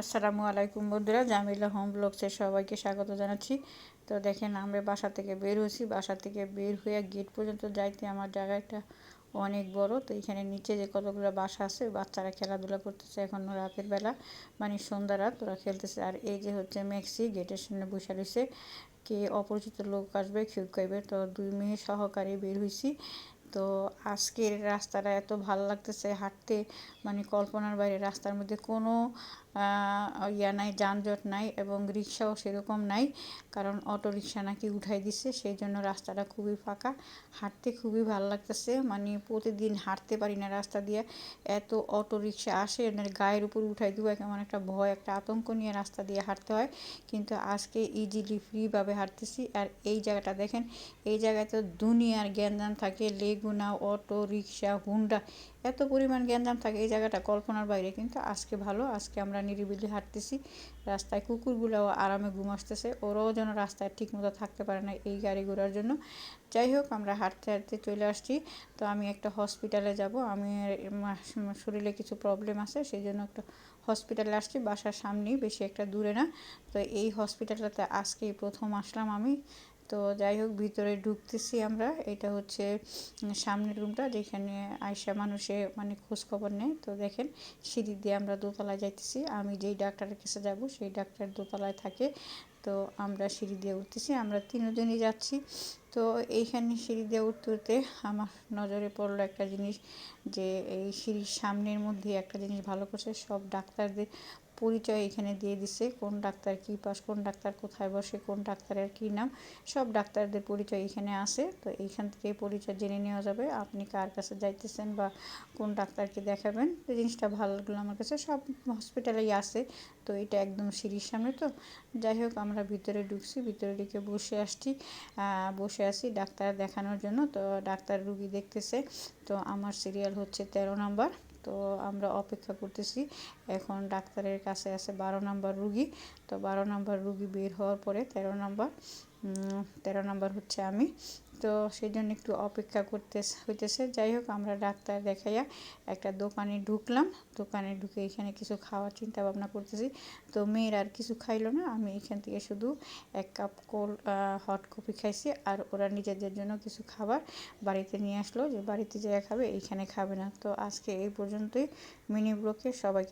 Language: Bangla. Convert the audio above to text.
আসসালামু আলাইকুম বন্ধুরা, জামিলা হোম ব্লগসে সবাইকে স্বাগত জানাচ্ছি। তো দেখেন, আমরা বাসা থেকে বের হয়েছি। বাসা থেকে বের হয়ে গেট পর্যন্ত যাইতে আমার জায়গাটা অনেক বড়। তো এখানে নিচে যে কতগুলো বাসা আছে, বাচ্চারা খেলাধুলা করতেছে। এখন রাতের বেলা, মানে সন্ধ্যা রাত, ওরা খেলতেছে। আর এই যে হচ্ছে মেক্সি, গেটের সামনে বসে রয়েছে। কে অপরিচিত লোক আসবে, খেউ খাইবে। তো 2 মেয়ে সহকারে বের হয়েছি। তো আজকের রাস্তাটা এত ভালো লাগতেছে হাঁটতে, মানে কল্পনার বাইরে। রাস্তার মধ্যে কোনো নাই, যানজট নাই, এবং রিক্সাও সেরকম নাই, কারণ অটো রিক্সা নাকি উঠাই দিচ্ছে। সেই জন্য রাস্তাটা খুবই ফাঁকা, হাঁটতে খুবই ভালো লাগতেছে। মানে প্রতিদিন হাঁটতে পারি না রাস্তা দিয়ে, এত অটো রিক্সা আসে, মানে গায়ের উপর উঠাই দেবো, কেমন একটা ভয়, একটা আতঙ্ক নিয়ে রাস্তা দিয়ে হাঁটতে হয়। কিন্তু আজকে ইজিলি ফ্রিভাবে হাঁটতেছি। আর এই জায়গাটা দেখেন, এই জায়গায় তো দুনিয়ার গ্যাঞ্জাম থাকে, লেগুনা, অটো রিক্সা, হুন্ডা, এত পরিমাণ গ্যাঞ্জাম থাকে। এই জায়গাটা কল্পনার বাইরে। কিন্তু আজকে ভালো, আজকে আমরা নিরিবিলি হাঁটতেছি। রাস্তায় কুকুরগুলোও আরামে ঘুম আসতেছে, ওরাও যেন রাস্তায় ঠিক মতো থাকতে পারে না এই গাড়ি ঘোড়ার জন্য। যাই হোক, আমরা হাঁটতে হাঁটতে চলে আসছি। তো আমি একটা হসপিটালে যাব, আমি শরীরে কিছু প্রবলেম আছে, সেই জন্য একটা হসপিটালে আসছি, বাসার সামনেই, বেশি একটা দূরে না। তো এই হসপিটালটাতে আজকেই প্রথম আসলাম আমি। তো যাই হোক, ভিতরে ঢুকতেছি আমরা। এটা হচ্ছে সামনের রুমটা, যেখানে আয়সা মানুষে মানে খোঁজখবর নেয়। তো দেখেন, সিঁড়ি দিয়ে আমরা দোতলায় যাইতেছি। আমি যেই ডাক্তারের কাছে যাব, সেই ডাক্তার দোতলায় থাকে। তো আমরা সিঁড়ি দিয়ে উঠতেছি, আমরা তিনজনই যাচ্ছি। তো এইখানে সিঁড়ি দিয়ে উঠতে উঠতে আমার নজরে পড়লো একটা জিনিস, যে এই সিঁড়ির সামনের মধ্যে একটা জিনিস ভালো করছে, সব ডাক্তারদের পরিচয় এখানে দিয়ে দিছে। কোন ডাক্তার কী পাস, কোন ডাক্তার কোথায় বসে, কোন ডাক্তারের কী নাম, সব ডাক্তারদের পরিচয় এখানে আছে। তো এইখান থেকে পরিচয় জেনে নেওয়া যাবে আপনি কার কাছে যাইতেছেন বা কোন ডাক্তারকে দেখাবেন। এই জিনিসটা ভালো লাগলো আমার কাছে, সব হসপিটালেই আছে। তো এটা একদম সিঁড়ির সামনে। তো যাই হোক, আমরা ভিতরে ঢুকছি, ভিতরে ঢুকে বসে আছি ডাক্তার দেখানোর জন্য। তো ডাক্তার রুগী দেখতেছে। তো আমার সিরিয়াল হচ্ছে 13 নম্বর। তো আমরা অপেক্ষা করতেছি। এখন ডাক্তারের কাছে আছে 12 নম্বর রুগী। তো 12 নম্বর রুগী বের হওয়ার পরে 13 নম্বর, 13 নম্বর হচ্ছে আমি। তো সেই জন্য একটু অপেক্ষা করতে হইতেছে। যাই হোক, আমরা ডাক্তার দেখাইয়া একটা দোকানে ঢুকলাম। দোকানে ঢুকে এখানে কিছু খাওয়ার চিন্তা ভাবনা করতেছি। তো মেয়ের আর কিছু খাইলো না, আমি এখান থেকে শুধু 1 কাপ হট কফি খাইছি। আর ওরা নিজেদের জন্য কিছু খাবার বাড়িতে নিয়ে আসলো, যে বাড়িতে যেয়ে খাবে, এইখানে খাবে না। তো আজকে এই পর্যন্তই। মিনি ব্লগে সবাইকে